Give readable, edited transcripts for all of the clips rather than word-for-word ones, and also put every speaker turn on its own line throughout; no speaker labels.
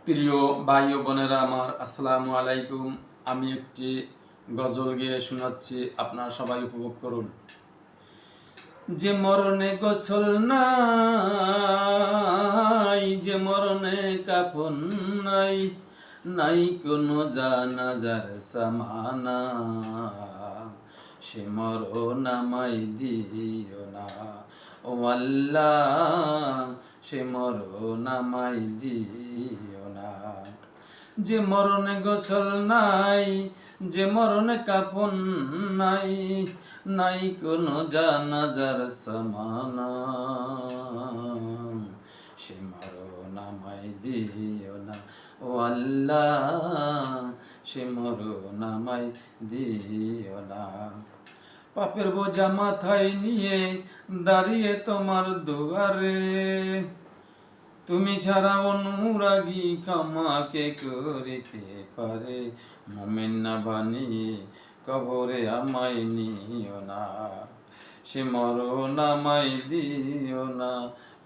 প্রিয় ভাই ও বোনেরা আমার, আসসালামু আলাইকুম। আমি একটি গজল গেয়ে শোনাচ্ছি, আপনারা সবাই উপভোগ করুন। যে মরণে গোসল নাই, যে মরণে কাফন নাই, নাই কোনো জানাজার সামানা, সে মরণ আমায় দিও না ও আল্লাহ, সে মরণ আমায় দিও না। যে মরণে গোসল নাই, যে মরণে কাফন নাই, নাই কোনো জানাজার সামানা, সে মরণ আমায় দিও না ও আল্লাহ, সে মরণ আমায় দিও না। পাপের বোঝা মাথায় নিয়ে দাঁড়িয়ে তোমার দুয়ারে, তুমি ছাড়া অনুরাগী কামাকে করিতে পারে, মোমেন না বানিয়ে কবরে আমায় নিও না, সে মরণ আমায় দিও না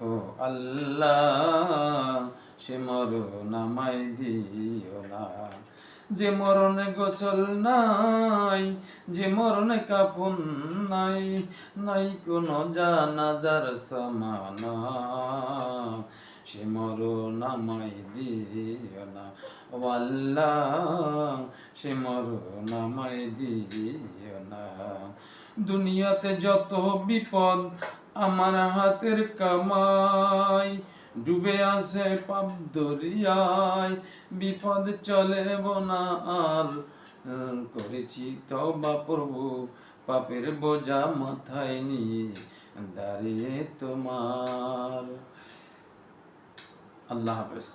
ও আল্লাহ, সে মরণ আমায় দিও না। যে মরণে গোসল নাই, যে মরণে কাফন নাই, নাই কোনো জানাজার সামানা, সে মরণ আমায় দিও না ও আল্লাহ, সে মরণ আমায় দিও না। দুনিয়াতে যত বিপদ আমার হাতের কামাই, ডুবে আসে পাপ দরিয়ায়, বিপদ চলে না আর, করেছি তওবা প্রভু, পাপের বোঝা মাথায় নিয়ে দাঁড়িয়ে তোমার। আল্লাহ হাফেজ।